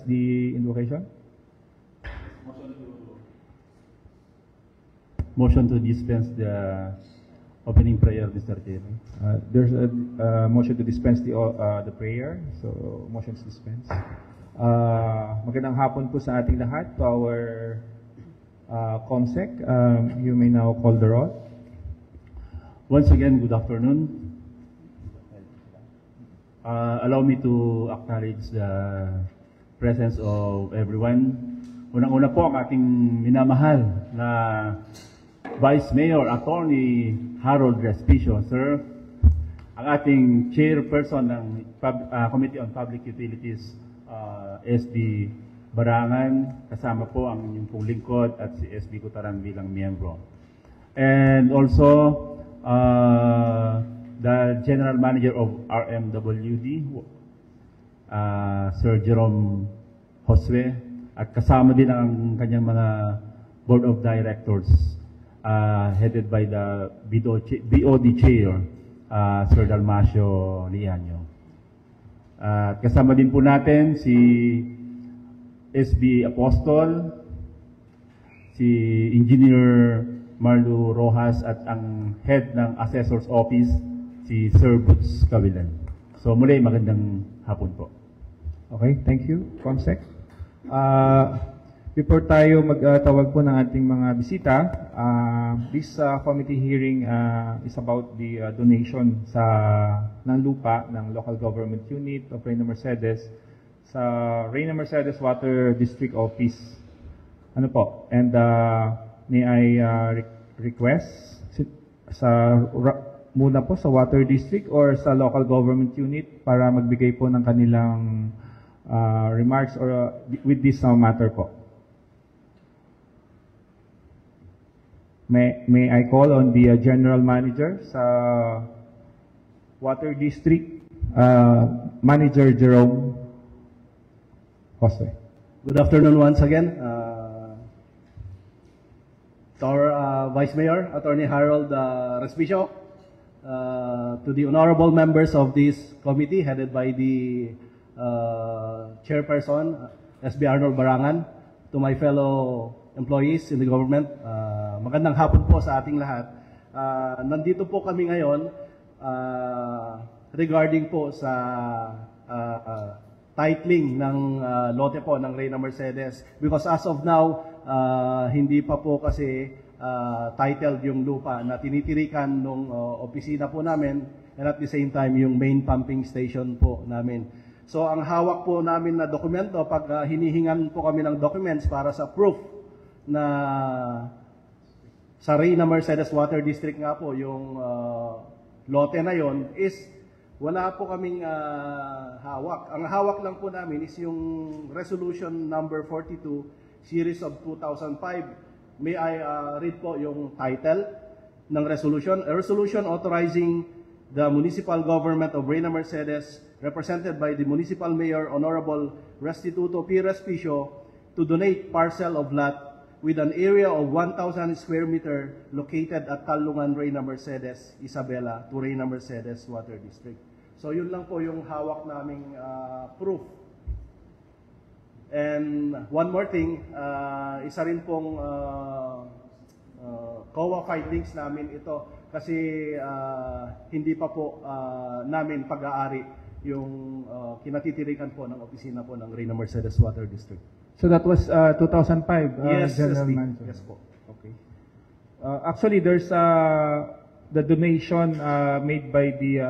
the invocation. Motion to dispense the opening prayer, Mr. Chairman. There's a motion to dispense the prayer. So, motion to dispense. Magandang hapon po sa ating lahat. To our COMSEC, you may now call the roll. Once again, good afternoon. Allow me to acknowledge the presence of everyone. Unang-una po ang ating minamahal na Vice Mayor Attorney Harold Respicio, sir. Ang ating chairperson ng Committee on Public Utilities, SB Barangan, kasama po ang inyong pong lingkod at si SB Cutaran bilang miyembro. And also, the General Manager of RMWD, Sir Jerome Josue, at kasama din ang kanyang mga Board of Directors, headed by the BOD Chair, Sir Dalmacio Liaño. At kasama din po natin si SB Apostol, si Engineer Marlo Rojas at ang head ng Assessor's Office, si Sir Boots Cavilan. So muli, magandang hapon po. Okay, thank you, COMSEC. Before tayo magtawag po ng ating mga bisita, this committee hearing is about the donation ng lupa ng local government unit of Reyna Mercedes sa Reyna Mercedes Water District Office. Ano po? And may I request muna po sa Water District or sa local government unit para magbigay po ng kanilang remarks or with this matter po. May I call on the General Manager sa Water District, Manager Jerome Josue. Good afternoon once again. To our Vice Mayor, Attorney Harold Respicio, to the honorable members of this committee headed by the Chairperson, SB Arnold Barangan, to my fellow employees in the government, magandang hapon po sa ating lahat. Nandito po kami ngayon regarding po sa titling ng lote po ng Reyna Mercedes, because as of now, hindi pa po kasi titled yung lupa na tinitirikan ng opisina po namin, and at the same time yung main pumping station po namin. So ang hawak po namin na dokumento, pag hinihingan po kami ng documents para sa proof na sa Reyna Mercedes Water District nga po yung lote na yon, is wala po kaming hawak. Ang hawak lang po namin is yung resolution number 42 series of 2005. May I read po yung title ng resolution? A resolution authorizing the municipal government of Reyna Mercedes, represented by the municipal mayor, Honorable Restituto P. Respicio, to donate parcel of lot with an area of 1,000 square meter located at Talungan, Reyna Mercedes, Isabela, to Reyna Mercedes Water District. So yun lang po yung hawak naming proof. And one more thing, isa rin pong COA findings namin ito kasi hindi pa po namin pag-aari yung kinatitirikan po ng opisina po ng Reyna Mercedes Water District. So that was 2005, Yes, General Manager. yes po. Okay. Actually, there's the donation made by the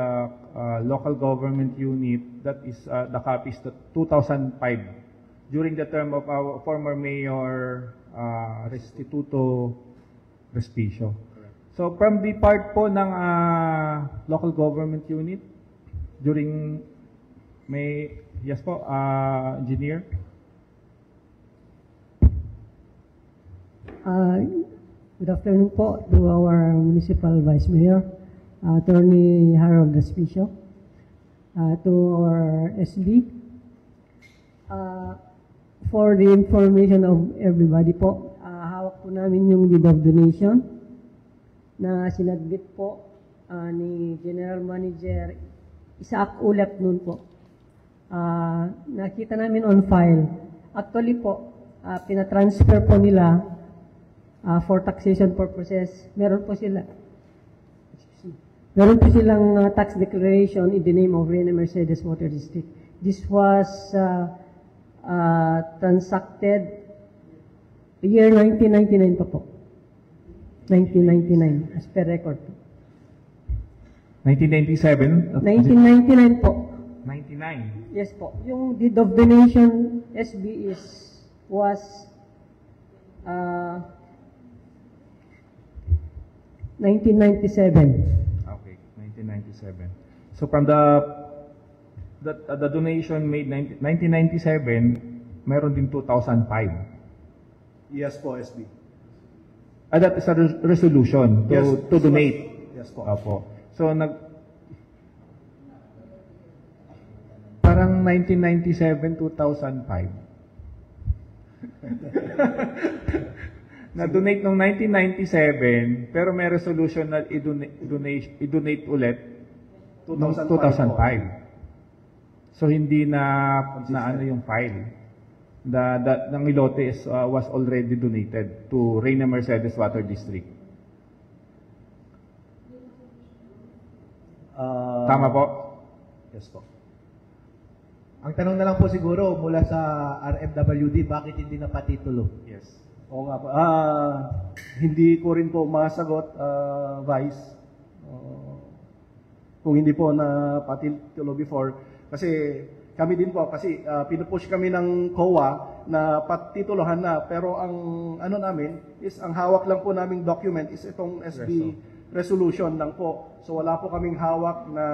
local government unit, that is the copies to 2005 during the term of our former Mayor Restituto Respicio. So from the part po ng local government unit during yes po, Engineer. Good afternoon po to our Municipal Vice Mayor, Attorney Harold Respicio, to our SB. For the information of everybody po, hawak po namin yung deed of donation na sinadbit po ni General Manager Isaac Ulap noon po. nakita namin on file. Actually po, pinatransfer po nila for taxation purposes. Meron po silang tax declaration in the name of Reyna Mercedes Water District. This was transacted year 1999 pa po. 1999 as per record po. 1997? 1999 po. 99. Yes po. Yung deed of donation SB was 1997. Okay, 1997. So from the donation made 1997, meron din 2005. Yes po, SB. That is a resolution to, Yes, to donate. Yes po. Opo. So parang 1997, 2005. Na-donate noong 1997, pero may resolution na i-donate ulit noong 2005. So hindi na ano yung file. Ng Ilote was already donated to Reyna Mercedes Water District. Tama po? Yes po. Ang tanong na lang po siguro mula sa RMWD, bakit hindi na patitulo? Yes. Oo nga po. Hindi ko rin po masagot, Vice. Kung hindi po na patitulo before. Kasi kami din po, kasi pinupush kami ng COA na patituluhan na. Pero ang ano namin is, ang hawak lang po naming document is itong SB resolution lang po. So wala po kaming hawak na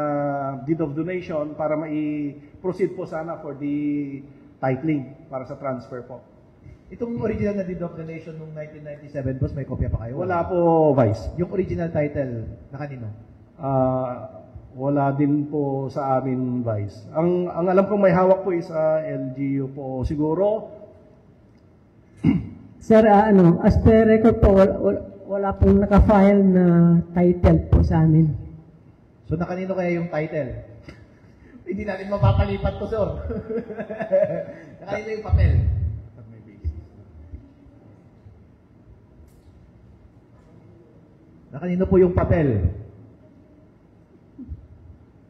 deed of donation para mai-proceed po sana for the titling para sa transfer po. Itong original na deed of donation noong 1997, boss, may kopya pa kayo? Wala po, Vice. Yung original title, na kanino? Wala din po sa amin, Vice. Ang alam kong may hawak po is LGU po siguro. Sir, as per record po, wala pong naka-file na title po sa amin. So, na kanino kaya yung title? Hindi natin mapapalipat to, sir. Na kanino yung papel? Na kanino po yung papel?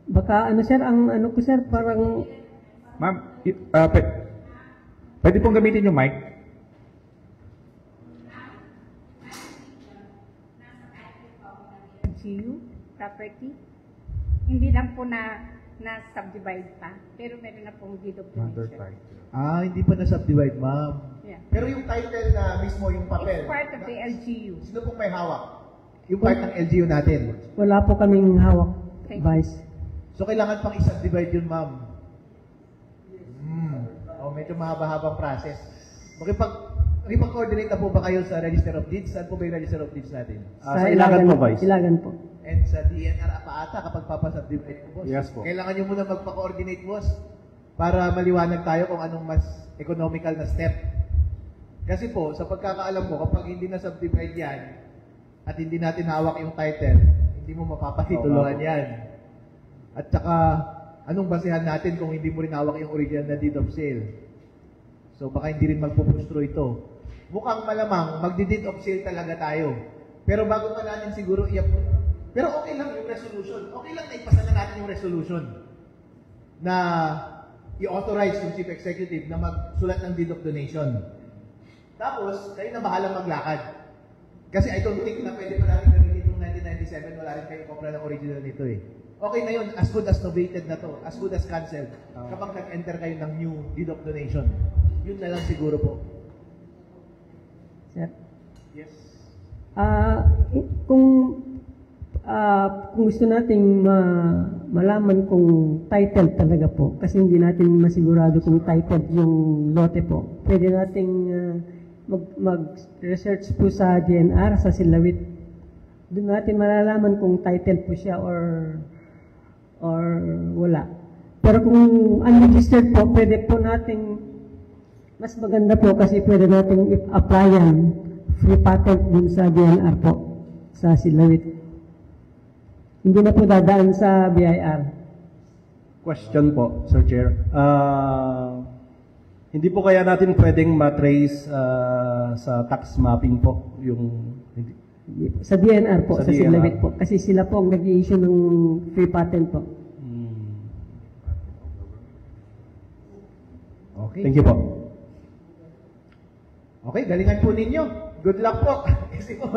Baka sir, ang ano ko sir, parang Ma'am, pwede pong gamitin yung mic? LGU property. Hindi lang po na-subdivide pa, pero meron na pong deed of Mother donation. title. Hindi pa na-subdivide, ma'am. Yeah. Pero yung title na mismo, yung papel, It's part of the LGU. sino pong may hawak? Yung part ng LGU natin. wala po kaming hawak, Thank you. Vice. So, kailangan pang i-subdivide yun, ma'am. Medyo mahaba-habang process. Makipag-coordinate na po ba kayo sa Register of Deeds? Saan po ba yung Register of Deeds natin? Sa Ilagan po, Vice. Ilagan po. And sa DNR pa ata kapag papasubdivide po, boss. Yes po. Kailangan nyo muna magpa-coordinate, boss, para maliwanag tayo kung anong mas economical na step. Kasi po, sa pagkakaalam ko, kapag hindi na subdivide yan, at hindi natin hawak yung title, hindi mo mapapatituluhan yan. At saka, anong basehan natin kung hindi mo rin hawak yung original na deed of sale? So, baka hindi rin magpupustro ito. Mukhang malamang, magdi-deed of sale talaga tayo. Pero bago pa natin siguro i-approve. Pero okay lang yung resolution. Okay lang na ipasa na natin yung resolution na i-authorize yung Chief Executive na magsulat ng deed of donation. Tapos, kayo na bahala maglakad. Kasi I don't think na pwede pa natin gamitin itong 1997, wala rin kayo kopra ng original nito eh. Okay na yun, as good as novated na to, as good as cancelled, kapag nag-enter kayo ng new deed of donation. Yun na lang siguro po. Sir. Yes. Kung gusto nating malaman kung title talaga po, kasi hindi natin masigurado kung title yung lote po, pwede nating mag-research po sa DNR, sa Silawit. Doon natin malalaman kung title po siya or wala. Pero kung unregistered po, pwede po nating, mas maganda po kasi pwede nating i-applyan free patent dun sa DNR po, sa Silawit. Hindi na po dadaan sa BIR. Question po, Sir Chair. Hindi po kaya natin pwedeng matrace sa tax mapping po yung Sa DNR po, Sa sa DNR. Sinlawit po. Kasi sila po ang nag-i-issue ng free patent po. Okay. Thank you po. Okay, galingan po ninyo. Good luck po. Kasi po,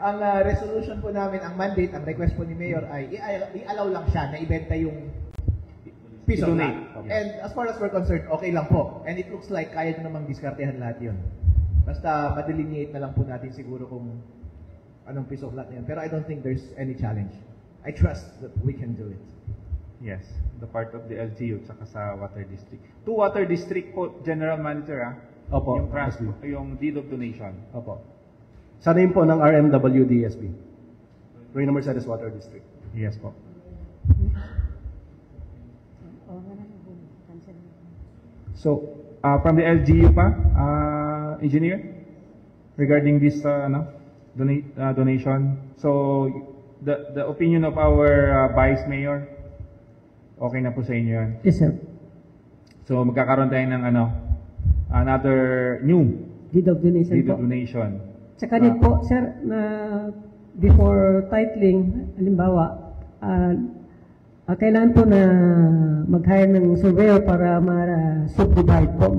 ang resolution po namin, ang mandate, ang request po ni Mayor ay i-allow lang siya na ibenta yung piece of I-donate. land. And as far as we're concerned, okay lang po. And it looks like kaya nyo namang diskartehan lahat yun. Basta ma-delineate na lang po natin siguro kung anong piece of land na yun. Pero I don't think there's any challenge. I trust that we can do it. Yes, the part of the LGU tsaka sa water district. 2 water district po, General Manager, Opo. yung yung deed of donation. Opo. Sa name po ng RMWDSB. Reyna Mercedes Water District. Yes po. So, from the LGU pa, engineer, regarding this donation. So, the opinion of our Vice Mayor, okay na po sa inyo yan. Yes, sir. So, magkakaroon tayo ng another new Deed of donation deed po. of donation. Tsaka din po, sir, na before titling, halimbawa, kailangan po na mag-hire ng surveyor para ma-subdivide po,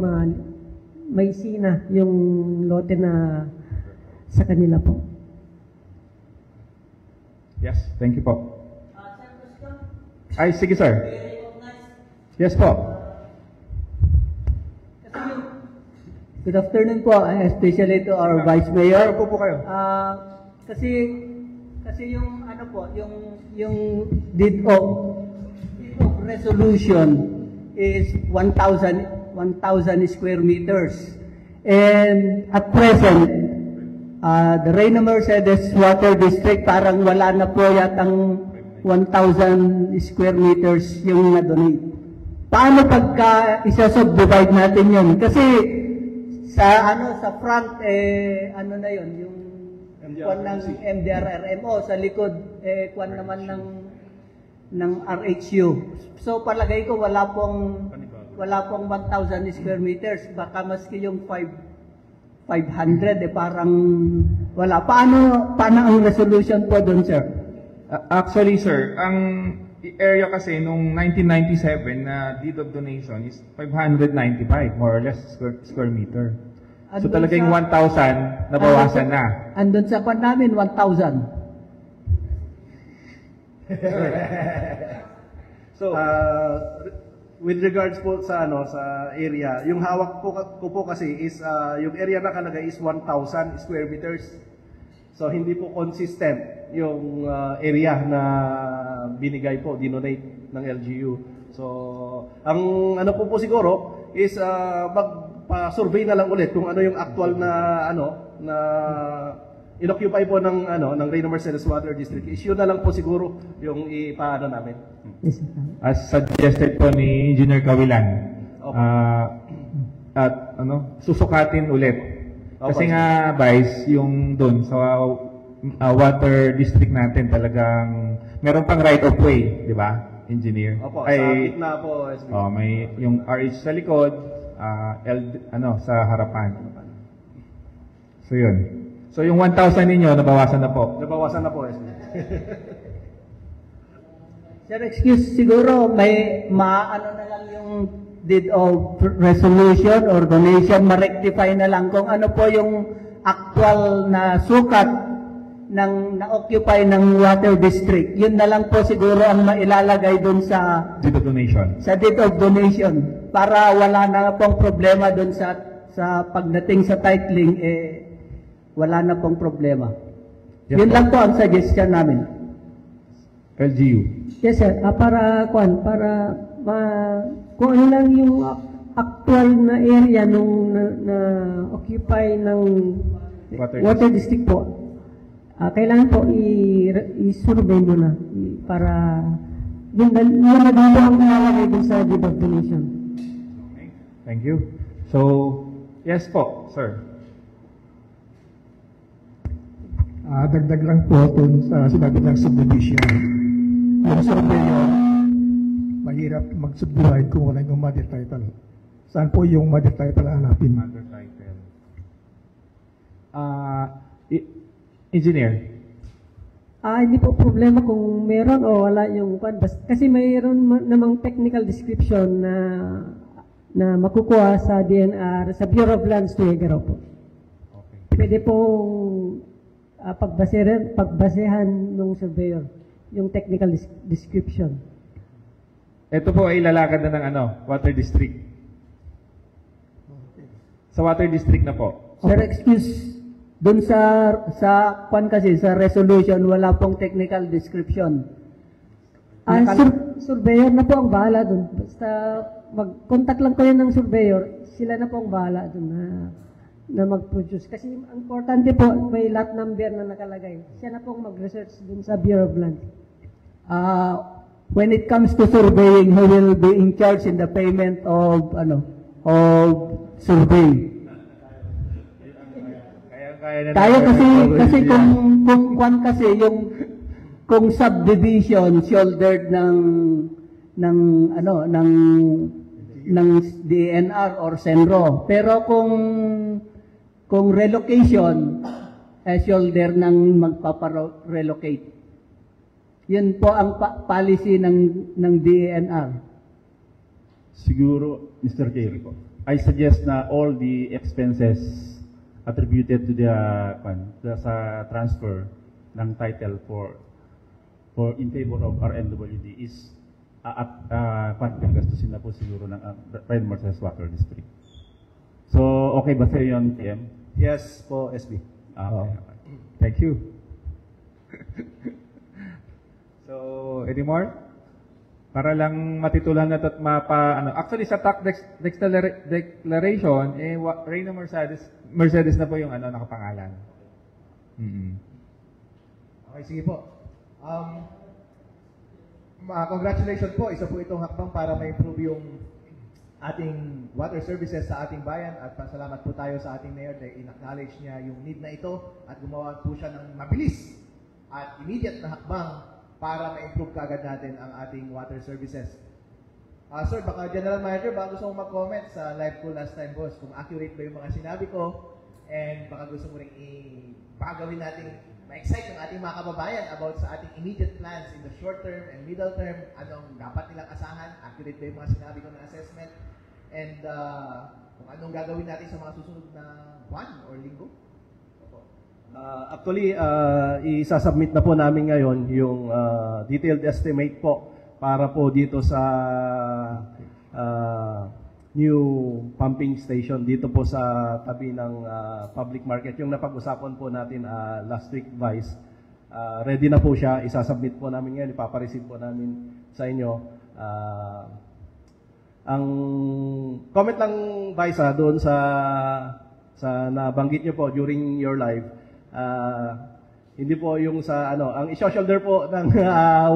may sina yung lote na sa kanila po. Yes, thank you po. Ay, sige sir. Yes po. Good afternoon po, especially to our Vice Mayor. Po kayo. Kasi yung ano po, yung deed of resolution is 1,000 square meters. And at present, the Reyna Mercedes Water District parang wala na po yatang 1,000 square meters yung na-donate. Paano pagka isa-subdivide natin yun? Kasi sa front ano na yon yung kwan ng MDRRMO, sa likod kwan naman ng RHU. So palagay ko wala pong 1,000 square meters, baka maski yung 500 parang wala. Paano ang resolution po doon, sir? Actually sir, ang area kasi nung 1997 na deed of donation is 595 more or less square meter. So Andun talagang sa- 1,000 nabawasan na. Andun sa kwan namin 1,000. So, with regards po sa sa area, yung hawak ko po kasi is yung area na nakalagay is 1,000 square meters. So hindi po consistent yung area na binigay po, dinonate ng LGU. So ang ano po siguro is magpa-survey na lang ulit kung ano yung actual na na inoccupy po ng ng Reyna Mercedes Water District. Issue na lang po siguro yung ipaano namin. Yes, sir. As suggested po ni Engineer Kawilan. Okay. At susukatin ulit. Kasi Okay. nga Vice, yung doon sa water district natin talagang meron pang right of way, di ba? Engineer. Opo, sa gitna po. SB. May yung RH sa likod, sa harapan. So yun. So yung 1,000 ninyo nabawasan na po. Nabawasan na po. SB. Sir, excuse, siguro may maano na lang yung deed of resolution or donation, ma-rectify na lang kung ano po yung actual na sukat ng na-occupy ng water district. Yun na lang po siguro ang mailalagay dun sa Deed of donation. deed of donation para wala na pong problema dun sa pagdating sa titling, wala na pong problema. Yes, Yun po. lang po ang suggestion namin. LGU. Yes, sir. Para kung ano lang yung actual na area nung na-occupy ng water district po, kailangan po i-survey mo na para yun na dito ang ilalagay dun sa deed of donation. Okay. Thank you. So, yes po, sir. Dagdag lang po dun sa sinabi ng subdivision. Yung surveyor, mahirap mag-subdivide kung wala yung mother title. Saan po yung mother title hanapin? Mother title. Engineer. Hindi po problema kung meron o wala yung kwan. Kasi mayroon namang technical description na makukuha sa DNR, sa Bureau of Lands Tuigaraw po. Okay. Pwede pong pagbasehan ng surveyor yung technical description. Ito po ay lalakad na ng water district. Sa water district na po. Sir, excuse, dun sa kwan kasi, sa resolution, wala pong technical description. Surveyor na po ang bahala dun. Basta mag-contact lang kayo ng surveyor, sila na po ang bahala dun na mag-produce. Kasi ang importante po, may lot number na nakalagay. Siya na po ang mag-research dun sa Bureau of Land. When it comes to surveying, who will be in charge in the payment of survey? Kaya kasi kung kung subdivision shouldered ng DNR or Senro, pero kung relocation shoulder ng magpapa-relocate. Yun po ang policy ng DNR. Siguro, Mr. Chair, I suggest na all the expenses attributed to sa transfer ng title for in favor of RMWD is gastusin na po siguro ng Red Mercedes Water District. So, okay ba sa'yo yun, PM? Yes po, SB. Okay. Thank you. So, any more? Para lang matitulan natin at actually sa tax declaration, Reyna Mercedes na po yung nakapangalan. Okay, sige po. Congratulations po. Isa po itong hakbang para ma-improve yung ating water services sa ating bayan at pasalamat po tayo sa ating mayor dahil in-acknowledge niya yung need na ito at gumawa po siya ng mabilis at immediate na hakbang para ma-improve kaagad natin ang ating water services. Sir, baka General Manager, baka gusto mong mag-comment sa live ko last time, boss, kung accurate ba yung mga sinabi ko and baka gusto mo rin gawin natin ma-excite yung ating mga kababayan about sa ating immediate plans in the short term and middle term, anong dapat nilang asahan, accurate ba yung mga sinabi ko na assessment, and kung anong gagawin natin sa mga susunod na buwan or linggo. Actually, isasubmit na po namin ngayon yung detailed estimate po para po dito sa new pumping station dito po sa tabi ng public market. Yung napag-usapan po natin last week, Vice. Ready na po siya. Isasubmit po namin ngayon. Ipapareceive po namin sa inyo. Ang comment lang, Vice, doon sa nabanggit nyo po during your live. Hindi po yung sa ang i-shoulder po ng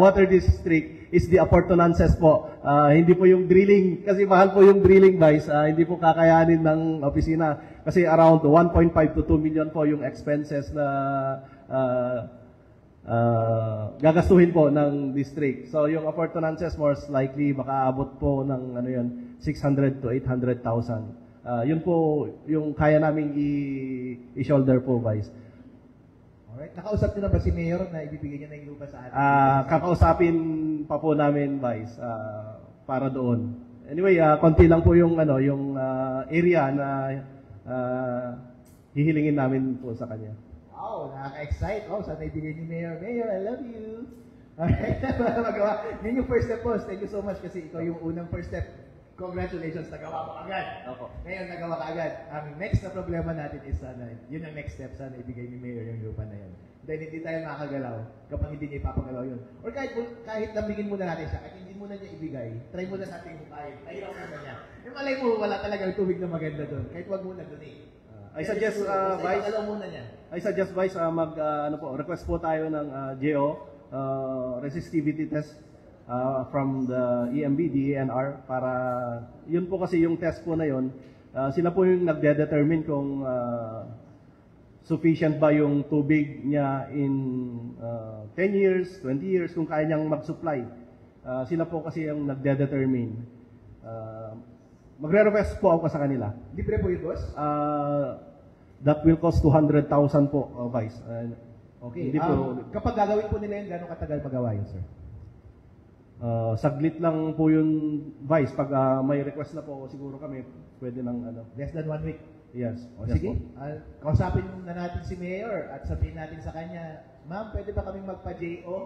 water district is the appurtenances po. Hindi po yung drilling kasi mahal po yung drilling, guys. Hindi po kakayanin ng opisina kasi around 1.5 to 2 million po yung expenses na gagastuhin po ng district. So yung appurtenances most likely makaabot po ng 600 to 800,000. Yun po yung kaya naming i-shoulder po, guys. Alright, nakausap niyo na ba si Mayor na ibibigay niya na yung lupa sa atin? Kakausapin pa po namin, Vice, para doon. Anyway, konti lang po yung yung area na hihilingin namin po sa kanya. Wow, nakaka-excite. Oh, sana ibigay ni Mayor. Mayor, I love you. Alright, magawa. Yun yung first step, boss. Thank you so much kasi ikaw yung unang first step. Congratulations, nagawa mo agad. Opo. Ngayon, nagawa ka agad. Ang next na problema natin is yun ang next step, sana ibigay ni Mayor yung lupa na yun. Dahil hindi tayo makakagalaw kapag hindi niya ipapagalaw yun. Or kahit lambingin muna natin siya, kahit hindi muna niya ibigay, try muna natin hukayin. Ayaw muna niya. Yung malay mo, wala talagang tubig na maganda doon. Kahit wag muna doon I suggest, Vice, muna niya. request po tayo ng GO, resistivity test from the EMB, DENR, para yun po kasi yung test po na yun, sila po yung nagde-determine kung sufficient ba yung tubig niya in 10 years, 20 years, kung kaya niyang mag-supply Sila po kasi yung nagde-determine. Magre-request po ako sa kanila. Libre po yun, boss? That will cost 200,000 po, Vice. Okay. Hindi po, Kapag gagawin po nila yun, gano'ng katagal magawa yun, sir? saglit lang po yun, Vice. Pag may request na po, siguro kami, pwede ng ano. Less than 1 week. Yes. O Yes sige, po. kausapin na natin si Mayor at sabihin natin sa kanya, Ma'am, pwede ba kaming magpa-JO?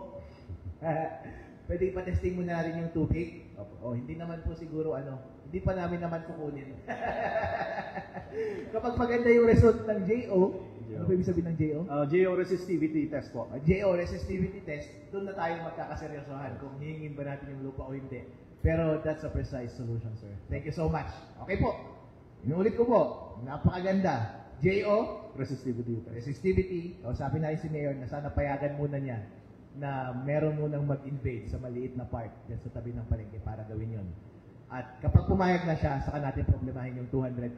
Pwede ipa-testing mo na rin yung tubig? O hindi naman po siguro hindi pa namin naman kukunin. Kapag maganda yung result ng JO, ano ba ibig sabihin ng JO? Georesistivity test po. JO resistivity test, doon na tayo magkakaseryosohan kung hihingin ba natin yung lupa o hindi. Pero that's a precise solution, sir. Thank you so much. Okay po. Inuulit ko po. Napakaganda. JO Resistivity test. resistivity. Kausapin natin si Mayor na sana payagan muna niya na meron munang mag-invade sa maliit na part dyan sa tabi ng palengke para gawin yon. At kapag pumayag na siya, saka natin problemahin yung 200,000.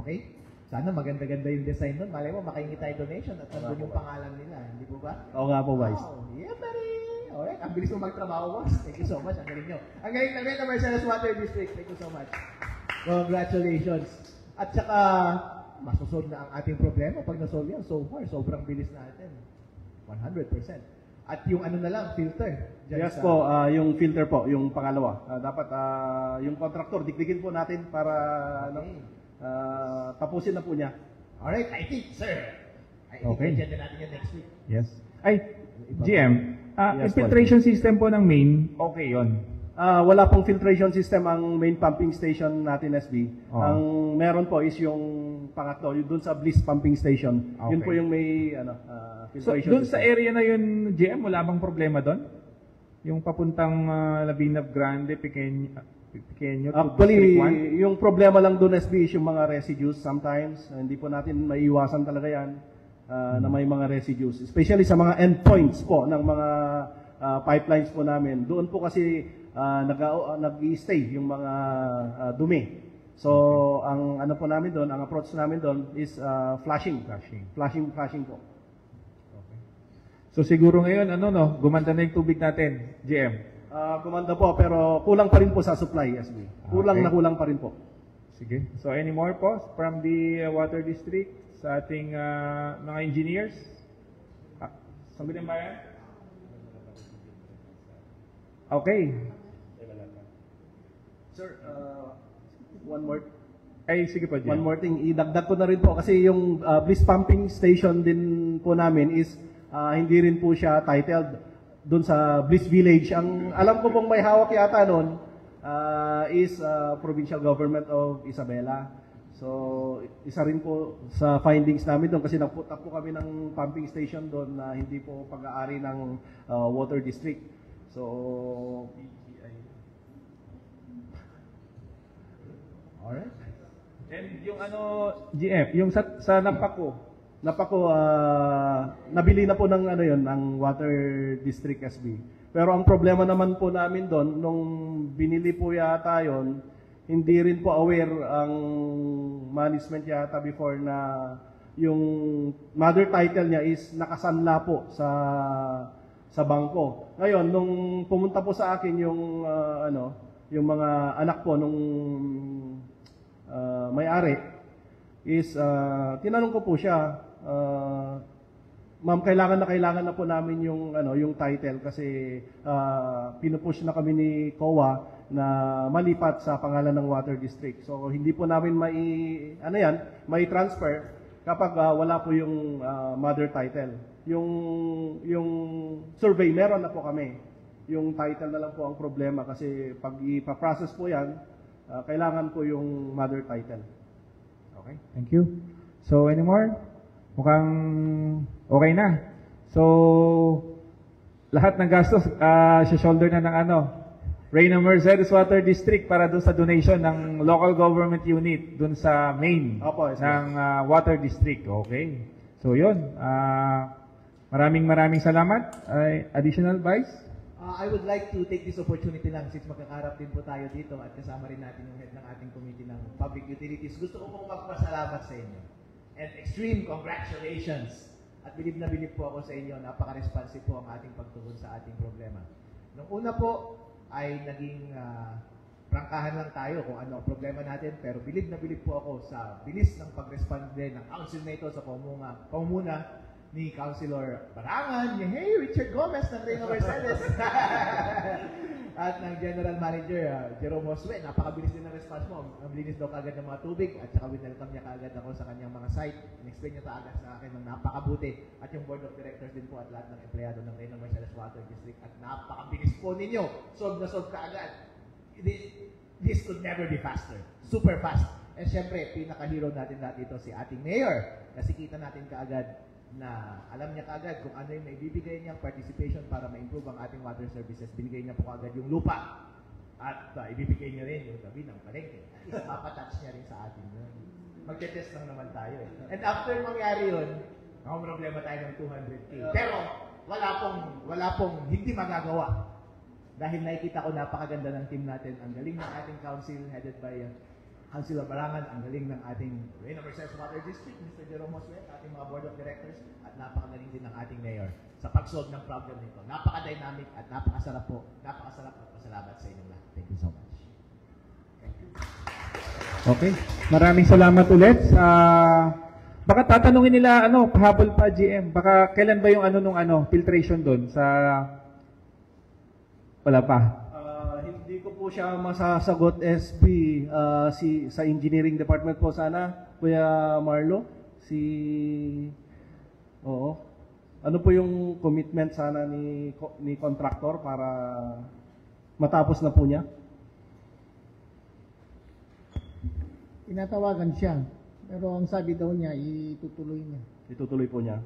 Okay? Sana maganda-ganda yung design nun. Malay mo, makahingi tayo donation at nandun yung pangalan nila. Hindi po ba? Oo nga po, Vice. Oh, yeah, buddy. Alright, ang bilis mo magtrabaho, boss. Thank you so much. Ang galing nyo. Ang galing na rin ng Marcellus Water District. Thank you so much. Congratulations. At saka, masosolve na ang ating problema pag nasolve yan. So far, sobrang bilis natin. 100%. At yung na lang, filter. Dyan Yes po, yung filter po, yung pangalawa. Dapat yung contractor, dikdikin po natin para tapusin na po niya. Alright, I think, sir. I think Okay. dyan na natin yan next week. Yes. Ay, GM, Yes, infiltration system po ng main, okay yon. Wala pong filtration system ang main pumping station natin, SB. Oh. Ang meron po is yung pangatlo, yung dun sa Bliss pumping station. Yun Okay. po yung may So, filtration doon sa system. area na yun, GM, wala bang problema doon? Yung papuntang Labinab Grande, Pequeño, to Actually, District 1? yung problema lang doon, SB, is yung mga residues sometimes. Hindi po natin maiiwasan talaga yan na may mga residues. Especially sa mga endpoints po ng mga pipelines po namin. Doon po kasi nag-i-stay yung mga dumi. So, ang ano po namin doon, ang approach namin doon is flushing. Flushing po. So, siguro ngayon, gumanda na yung tubig natin, GM. Kumanda po, pero kulang pa rin po sa supply, SB. Kulang Okay. na kulang pa rin po. Sige. So, any more po from the Water District sa ating mga engineers? Sabi ng bayan? Okay. Sir, one more Ay, sige po, GM. One more thing, idagdag ko na rin po kasi yung Bliss pumping station din po namin is hindi rin po siya titled doon sa Bliss Village. Ang alam ko pong may hawak yata noon is Provincial Government of Isabela. So, isa rin po sa findings namin doon kasi nag-put up po kami ng pumping station doon na hindi po pag-aari ng water district. So, Alright. And yung GF, yung sa Napako, nabili na po ng ng Water District SB. Pero ang problema naman po namin doon, nung binili po yata yon, hindi rin po aware ang management yata before na yung mother title niya is nakasanla po sa bangko. Ngayon, nung pumunta po sa akin yung yung mga anak po nung may-ari is tinanong ko po siya, ma'am, kailangan na po namin yung yung title kasi pinupush na kami ni COA na malipat sa pangalan ng Water District. So hindi po namin may transfer kapag wala po yung mother title. Yung survey meron na po kami. Yung title na lang po ang problema kasi pag ipa-process po yan, kailangan po yung mother title. Okay, thank you. So, any more? Mukhang okay na. So, lahat ng gastos, shoulder na ng Reyna Mercedes Water District para doon sa donation ng local government unit doon sa main Opo, yes, ng Water District. Okay. So, yun. Maraming salamat. Additional Vice? I would like to take this opportunity lang since magkakaharap din po tayo dito at kasama rin natin yung head ng ating committee ng Public Utilities. Gusto ko pong magpasalamat sa inyo. And extreme congratulations. At bilib na bilib po ako sa inyo. Napaka-responsive po ang ating pagtugon sa ating problema. Nung una po ay naging prangkahan lang tayo kung ano ang problema natin, pero bilib na bilib po ako sa bilis ng pag-responde ng council na ito sa pamumuna ni Councilor Barangan, ni Hey Richard Gomez ng Reino Mercedes at ng General Manager Jerome Josue. Napakabilis din ng response mo. Ang linis daw kagad ng mga tubig at saka winelcome niya kagad ako sa kanyang mga site. In-explain niya kagad sa akin ng napakabuti at yung board of directors din po at lahat ng empleyado ng Reino Mercedes Water District at napakabilis po ninyo. Solve na solve kaagad. This could never be faster. Super fast. And syempre, pinaka-hero natin lahat dito si ating mayor. Kasi kita natin kaagad na alam niya kaagad kung ano yung may bibigay niyang participation para ma-improve ang ating water services. Binigay niya po kaagad yung lupa. At ibibigay niya rin yung gabi ng palengke. At least mapatouch niya rin sa atin. Magte-test lang naman tayo. And after mangyari yun, may problema tayo ng 200K. Pero wala pong hindi magagawa. Dahil nakikita ko napakaganda ng team natin. Ang galing ng ating council headed by Councilor Barangan, ang galing ng ating Reino Mercedes Water District, Mr. Jerome Josue, ating mga board of directors, at napakagaling din ng ating mayor sa pag-solve ng problem nito. Napaka-dynamic at napakasarap po. Napakasarap at pasalamat sa inyong lahat. Thank you so much. Thank you. Okay. Maraming salamat ulit. Baka tatanungin nila, pahabol pa GM, baka kailan ba yung filtration doon sa... Wala pa. Hindi ko po siya masasagot SB sa engineering department po sana, Kuya Marlo. Ano po yung commitment sana ni contractor para matapos na po niya? Tinatawagan siya. Pero ang sabi daw niya, itutuloy niya. Itutuloy po niya.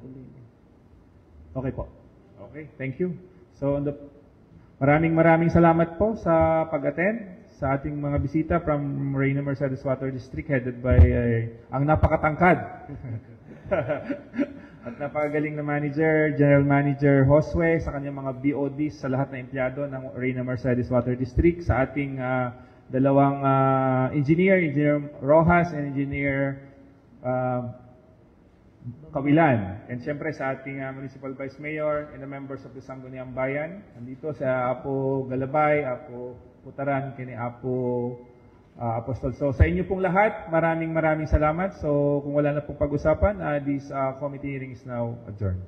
Okay po. Okay, thank you. So, maraming salamat po sa pag-attend sa ating mga bisita from Reino Mercedes Water District headed by ang napakatangkad at napakagaling na manager, General Manager Josue, sa kanyang mga BODs, sa lahat na empleyado ng Reino Mercedes Water District, sa ating dalawang Engineer Rojas and Engineer Kawilan. And siyempre sa ating Municipal Vice Mayor and the members of the Sangguniang Bayan. Nandito sa Apo Galabay, Apo Putaran, kini Apo Apostol. So sa inyo pong lahat, maraming salamat. So kung wala na pong pag-usapan, this committee hearing is now adjourned.